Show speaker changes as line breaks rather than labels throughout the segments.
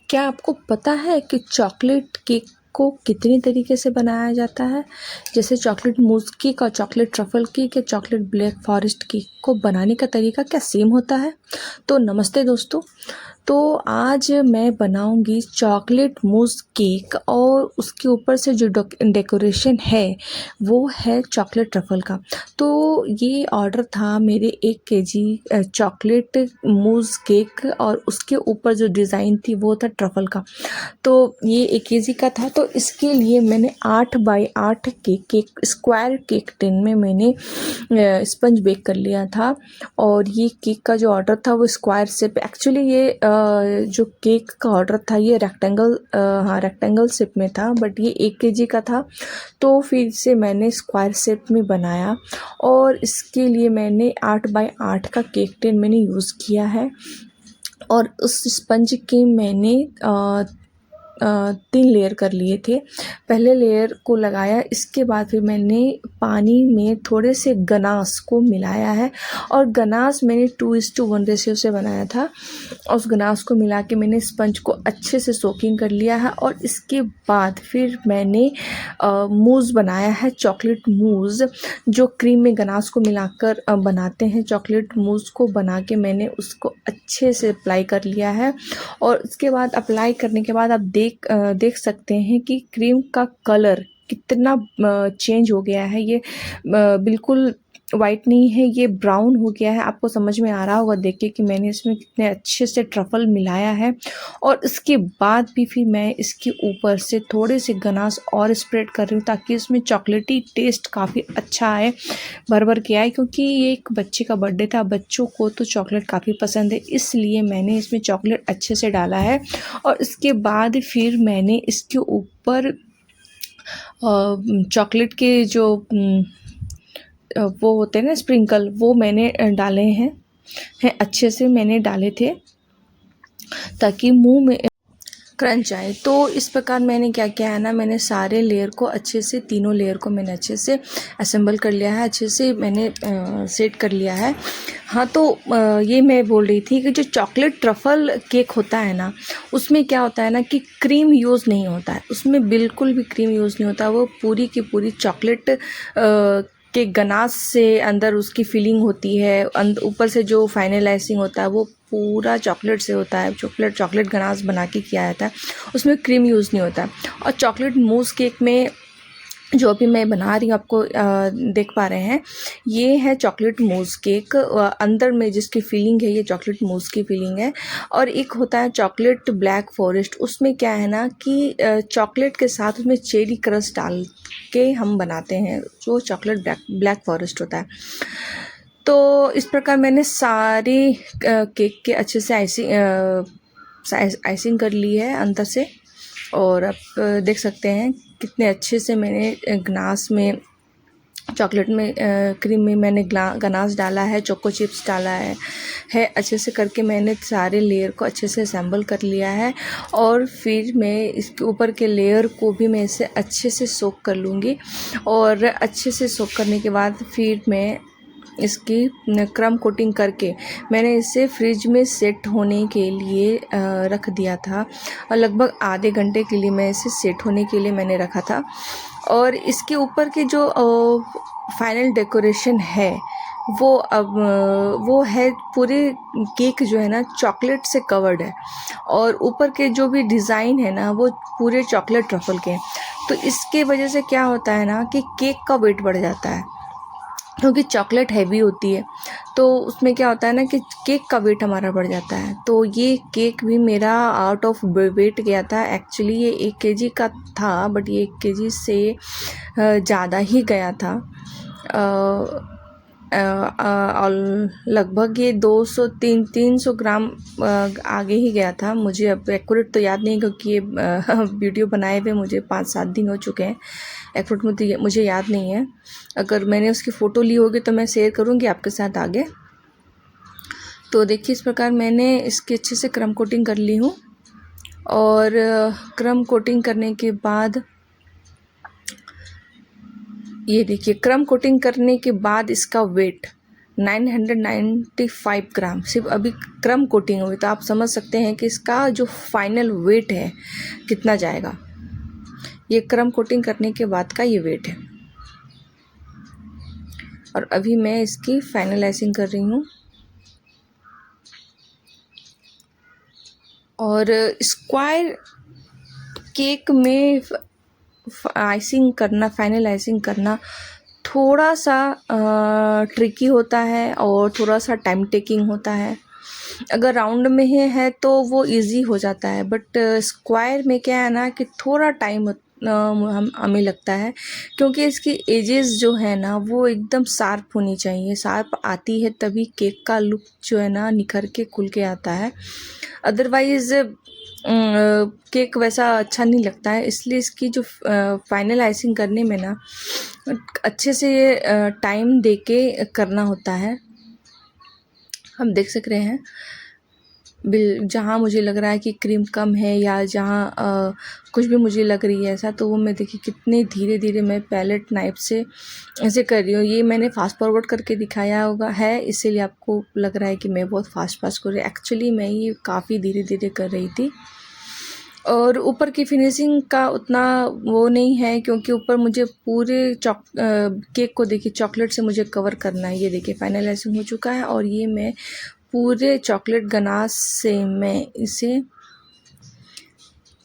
क्या आपको पता है कि चॉकलेट केक को कितनी तरीके से बनाया जाता है? जैसे चॉकलेट मूज़ केक और चॉकलेट ट्रफ़ल केक या चॉकलेट ब्लैक फ़ॉरेस्ट केक को बनाने का तरीका क्या सेम होता है? तो नमस्ते दोस्तों। तो आज मैं बनाऊंगी चॉकलेट मूज़ केक और उसके ऊपर से जो डेकोरेशन है वो है चॉकलेट ट्रफ़ल का। तो ये ऑर्डर था मेरे 1 केजी चॉकलेट मूज़ केक और उसके ऊपर जो डिज़ाइन थी वो था ट्रफ़ल का। तो ये 1 केजी का था, तो इसके लिए मैंने 8 by 8 cake square cake tin में मैंने स्पंज बेक कर लिया था। और ये केक का जो ऑर्डर था वो स्क्वायर शेप, एक्चुअली ये जो केक का ऑर्डर था ये रेक्टेंगल शेप में था, बट ये 1 केजी का था तो फिर से मैंने स्क्वायर शेप में बनाया। और इसके लिए मैंने 8 बाई 8 का केक टिन मैंने यूज़ किया है। और उस स्पंज के मैंने 3 लेयर कर लिए थे। पहले लेयर को लगाया, इसके बाद फिर मैंने पानी में थोड़े से गनाश को मिलाया है और गनाश मैंने 2:1 रेशियो से बनाया था। और उस गनाश को मिला के मैंने स्पंज को अच्छे से सोकिंग कर लिया है। और इसके बाद फिर मैंने मूज़ बनाया है, चॉकलेट मूज़, जो क्रीम में गनाश को मिलाकर बनाते हैं। चॉकलेट मूज़ को बना के मैंने उसको अच्छे से अप्लाई कर लिया है। और उसके बाद अप्लाई करने के बाद आप देख सकते हैं कि क्रीम का कलर कितना चेंज हो गया है। ये बिल्कुल वाइट नहीं है, ये ब्राउन हो गया है। आपको समझ में आ रहा होगा देख के कि मैंने इसमें कितने अच्छे से ट्रफ़ल मिलाया है। और इसके बाद भी फिर मैं इसके ऊपर से थोड़े से गनाश और स्प्रेड कर रही हूँ ताकि इसमें चॉकलेटी टेस्ट काफ़ी अच्छा आए, भर के आए, क्योंकि ये एक बच्चे का बर्थडे था। बच्चों को तो चॉकलेट काफ़ी पसंद है, इसलिए मैंने इसमें चॉकलेट अच्छे से डाला है। और इसके बाद फिर मैंने इसके ऊपर चॉकलेट के जो वो होते हैं ना स्प्रिंकल, वो मैंने डाले हैं अच्छे से मैंने डाले थे ताकि मुंह में क्रंच आए। तो इस प्रकार मैंने क्या किया है ना, मैंने सारे लेयर को अच्छे से, तीनों लेयर को मैंने अच्छे से असेंबल कर लिया है, अच्छे से मैंने सेट कर लिया है। हाँ, तो ये मैं बोल रही थी कि जो चॉकलेट ट्रफ़ल केक होता है ना, उसमें क्या होता है ना कि क्रीम यूज़ नहीं होता है, उसमें बिल्कुल भी क्रीम यूज़ नहीं होता। वो पूरी की पूरी चॉकलेट के गनाश से अंदर उसकी फिलिंग होती है, ऊपर से जो फाइनल आइसिंग होता है वो पूरा चॉकलेट से होता है। चॉकलेट गनाश बना के किया जाता है, उसमें क्रीम यूज़ नहीं होता है। और चॉकलेट मूज़ केक में जो अभी मैं बना रही हूँ, आपको देख पा रहे हैं, ये है चॉकलेट मूज़ केक। अंदर में जिसकी फीलिंग है ये चॉकलेट मूज़ की फीलिंग है। और एक होता है चॉकलेट ब्लैक फॉरेस्ट, उसमें क्या है ना कि चॉकलेट के साथ उसमें चेरी क्रस्ट डाल के हम बनाते हैं, जो चॉकलेट ब्लैक फॉरेस्ट होता है। तो इस प्रकार मैंने सारे केक के अच्छे से आइसिंग कर ली है अंदर से। और आप देख सकते हैं कितने अच्छे से मैंने गनाश में, चॉकलेट में, क्रीम में मैंने गनाश डाला है, चोको चिप्स डाला है अच्छे से करके मैंने सारे लेयर को अच्छे से असेंबल कर लिया है। और फिर मैं इसके ऊपर के लेयर को भी मैं इसे अच्छे से सोक कर लूँगी। और अच्छे से सोक करने के बाद फिर मैं इसकी क्रम कोटिंग करके मैंने इसे फ्रिज में सेट होने के लिए रख दिया था। और लगभग आधे घंटे के लिए मैं इसे सेट होने के लिए मैंने रखा था। और इसके ऊपर के जो फाइनल डेकोरेशन है वो है, पूरे केक जो है ना चॉकलेट से कवर्ड है। और ऊपर के जो भी डिज़ाइन है ना वो पूरे चॉकलेट ट्रफ़ल के हैं। तो इसके वजह से क्या होता है ना कि केक का वेट बढ़ जाता है, क्योंकि चॉकलेट हैवी होती है। तो उसमें क्या होता है ना कि केक का वेट हमारा बढ़ जाता है। तो ये केक भी मेरा आउट ऑफ वेट गया था। एक्चुअली ये 1 केजी का था, बट ये 1 केजी से ज़्यादा ही गया था। और लगभग ये 300 ग्राम आगे ही गया था। मुझे अब एक्यूरेट तो याद नहीं, क्योंकि ये वीडियो बनाए हुए मुझे 5-7 दिन हो चुके हैं। एक्यूरेट मुझे याद नहीं है। अगर मैंने उसकी फ़ोटो ली होगी तो मैं शेयर करूँगी आपके साथ आगे। तो देखिए इस प्रकार मैंने इसकी अच्छे से क्रम कोटिंग कर ली हूँ। और क्रम कोटिंग करने के बाद ये देखिए, क्रम कोटिंग करने के बाद इसका वेट 995 ग्राम सिर्फ अभी क्रम कोटिंग हुई, तो आप समझ सकते हैं कि इसका जो फाइनल वेट है कितना जाएगा। ये क्रम कोटिंग करने के बाद का ये वेट है। और अभी मैं इसकी फाइनलाइजिंग कर रही हूँ। और स्क्वायर केक में आइसिंग करना, फाइनलाइजिंग करना थोड़ा सा ट्रिकी होता है और थोड़ा सा टाइम टेकिंग होता है। अगर राउंड में है तो वो इजी हो जाता है, बट स्क्वायर में क्या है ना कि थोड़ा टाइम हमें लगता है, क्योंकि इसकी एजेस जो है ना वो एकदम शार्प होनी चाहिए। शार्प आती है तभी केक का लुक जो है ना निखर के खुल के आता है, अदरवाइज़ केक वैसा अच्छा नहीं लगता है। इसलिए इसकी जो फाइनल आइसिंग करने में ना अच्छे से टाइम दे के करना होता है। हम देख सक रहे हैं जहाँ मुझे लग रहा है कि क्रीम कम है या जहाँ कुछ भी मुझे लग रही है ऐसा, तो वो मैं देखिए कितने धीरे धीरे मैं पैलेट नाइफ से ऐसे कर रही हूँ। ये मैंने फास्ट फॉरवर्ड करके दिखाया होगा है, इसीलिए आपको लग रहा है कि मैं बहुत फास्ट कर रही हूँ। एक्चुअली मैं ये काफ़ी धीरे धीरे कर रही थी। और ऊपर की फिनिशिंग का उतना वो नहीं है, क्योंकि ऊपर मुझे पूरे केक को देखिए चॉकलेट से मुझे कवर करना है। ये देखिए फाइनलाइजिंग हो चुका है और ये मैं पूरे चॉकलेट गनाश से मैं इसे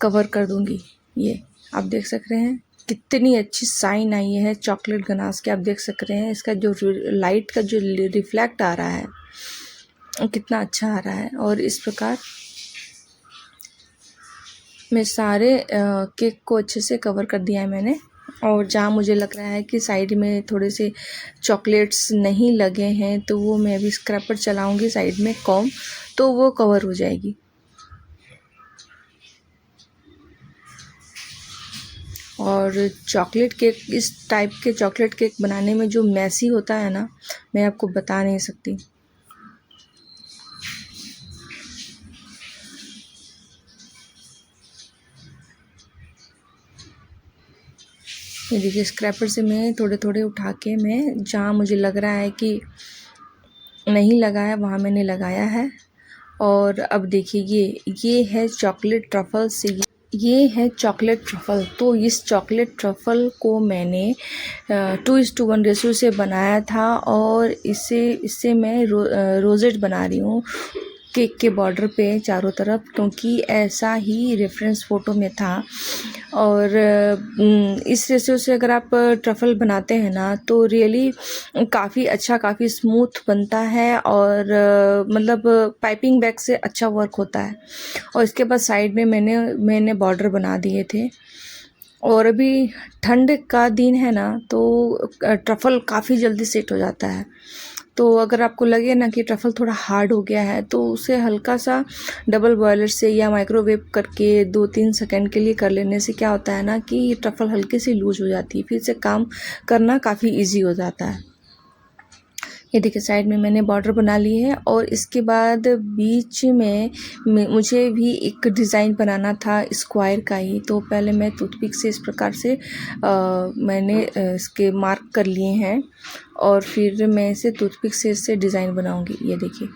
कवर कर दूंगी। ये आप देख सक रहे हैं कितनी अच्छी साइन आई है चॉकलेट गनाश के। आप देख सक रहे हैं इसका जो लाइट का जो रिफ्लेक्ट आ रहा है कितना अच्छा आ रहा है। और इस प्रकार मैं सारे केक को अच्छे से कवर कर दिया है मैंने। और जहाँ मुझे लग रहा है कि साइड में थोड़े से चॉकलेट्स नहीं लगे हैं, तो वो मैं अभी स्क्रैपर चलाऊंगी साइड में कॉम, तो वो कवर हो जाएगी। और चॉकलेट केक, इस टाइप के चॉकलेट केक बनाने में जो मैसी होता है ना, मैं आपको बता नहीं सकती। ये देखिए स्क्रैपर से मैं थोड़े थोड़े उठा के मैं जहाँ मुझे लग रहा है कि नहीं लगा है वहाँ मैंने लगाया है। और अब देखिए ये है चॉकलेट ट्रफल से, ये है चॉकलेट ट्रफल। तो इस चॉकलेट ट्रफल को मैंने 2:1 रेशो से बनाया था और इससे मैं रोजेट बना रही हूँ केक के बॉर्डर पे चारों तरफ, क्योंकि ऐसा ही रेफरेंस फ़ोटो में था। और इस रेशो से अगर आप ट्रफल बनाते हैं ना तो रियली काफ़ी अच्छा, काफ़ी स्मूथ बनता है और मतलब पाइपिंग बैग से अच्छा वर्क होता है। और इसके बाद साइड में मैंने बॉर्डर बना दिए थे। और अभी ठंड का दिन है ना, तो ट्रफल काफ़ी जल्दी सेट हो जाता है। तो अगर आपको लगे ना कि ट्रफल थोड़ा हार्ड हो गया है, तो उसे हल्का सा डबल बॉयलर से या माइक्रोवेव करके 2-3 सेकंड के लिए कर लेने से क्या होता है ना कि ट्रफल हल्की सी लूज हो जाती है, फिर से काम करना काफ़ी इजी हो जाता है। ये देखिए साइड में मैंने बॉर्डर बना ली है। और इसके बाद बीच में मुझे भी एक डिज़ाइन बनाना था स्क्वायर का ही, तो पहले मैं टूथपिक से इस प्रकार से मैंने इसके मार्क कर लिए हैं और फिर मैं इसे टूथपिक से इससे डिज़ाइन बनाऊंगी। ये देखिए,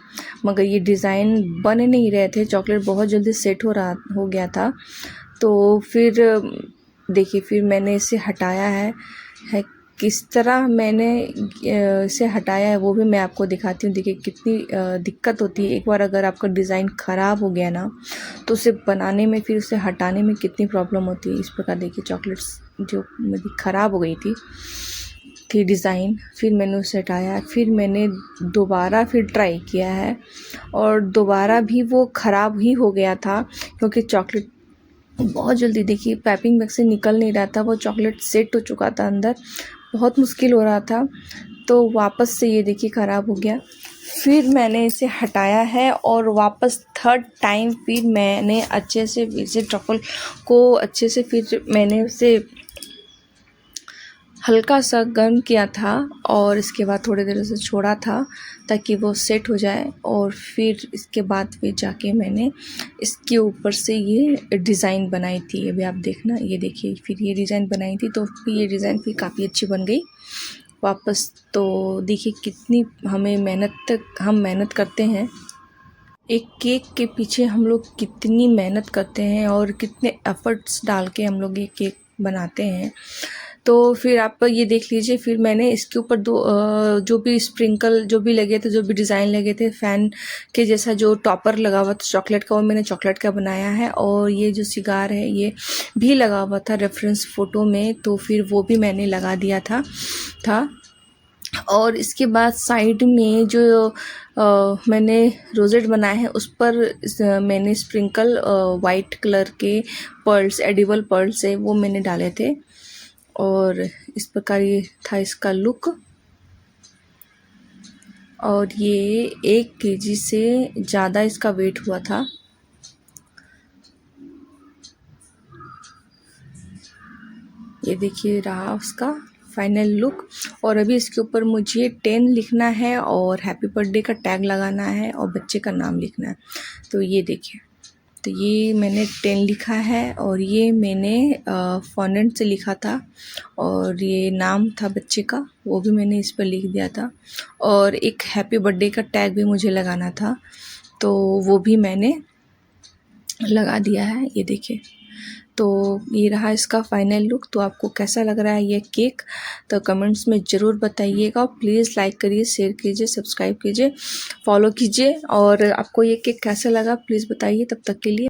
मगर ये डिज़ाइन बन नहीं रहे थे, चॉकलेट बहुत जल्दी सेट हो गया था। तो फिर देखिए फिर मैंने इसे हटाया है किस तरह मैंने इसे हटाया है वो भी मैं आपको दिखाती हूँ। देखिए कितनी दिक्कत होती है, एक बार अगर आपका डिज़ाइन ख़राब हो गया ना तो उसे बनाने में, फिर उसे हटाने में कितनी प्रॉब्लम होती है। इस प्रकार देखिए चॉकलेट्स जो मेरी ख़राब हो गई थी डिज़ाइन, फिर मैंने उसे हटाया, फिर मैंने दोबारा फिर ट्राई किया है और दोबारा भी वो ख़राब ही हो गया था, क्योंकि चॉकलेट बहुत जल्दी देखिए पैपिंग बैग से निकल नहीं रहा था, वो चॉकलेट सेट हो चुका था अंदर, बहुत मुश्किल हो रहा था। तो वापस से ये देखिए ख़राब हो गया। फिर मैंने इसे हटाया है और वापस थर्ड टाइम फिर मैंने अच्छे से इसे ट्रफल को अच्छे से फिर मैंने उसे हल्का सा गर्म किया था और इसके बाद थोड़ी देर उसे छोड़ा था ताकि वो सेट हो जाए। और फिर इसके बाद फिर जाके मैंने इसके ऊपर से ये डिज़ाइन बनाई थी। अभी आप देखना, ये देखिए फिर ये डिज़ाइन बनाई थी, तो फिर ये डिज़ाइन फिर काफ़ी अच्छी बन गई। वापस। तो देखिए कितनी हम मेहनत करते हैं, एक केक के पीछे हम लोग कितनी मेहनत करते हैं और कितने एफ़र्ट्स डाल के हम लोग ये केक बनाते हैं। तो फिर आप ये देख लीजिए, फिर मैंने इसके ऊपर जो भी स्प्रिंकल जो भी लगे थे, जो भी डिज़ाइन लगे थे फ़ैन के जैसा जो टॉपर लगा हुआ था चॉकलेट का, वो मैंने चॉकलेट का बनाया है। और ये जो सिगार है ये भी लगा हुआ था रेफरेंस फ़ोटो में, तो फिर वो भी मैंने लगा दिया था। और इसके बाद साइड में जो मैंने रोजेट बनाया है उस पर मैंने स्प्रिंकल वाइट कलर के पर्ल्स, एडिबल पर्ल्स है, वो मैंने डाले थे। और इस प्रकार ये था इसका लुक। और ये 1 केजी से ज़्यादा इसका वेट हुआ था। ये देखिए रहा उसका फाइनल लुक। और अभी इसके ऊपर मुझे 10 लिखना है और हैप्पी बर्थडे का टैग लगाना है और बच्चे का नाम लिखना है। तो ये देखिए, तो ये मैंने 10 लिखा है और ये मैंने फॉन्टेंट से लिखा था। और ये नाम था बच्चे का, वो भी मैंने इस पर लिख दिया था। और एक हैप्पी बर्थडे का टैग भी मुझे लगाना था, तो वो भी मैंने लगा दिया है। ये देखिए, तो ये रहा इसका फाइनल लुक। तो आपको कैसा लग रहा है ये केक, तो कमेंट्स में ज़रूर बताइएगा। प्लीज़ लाइक करिए, शेयर कीजिए, सब्सक्राइब कीजिए, फॉलो कीजिए। और आपको ये केक कैसा लगा प्लीज़ बताइए। तब तक के लिए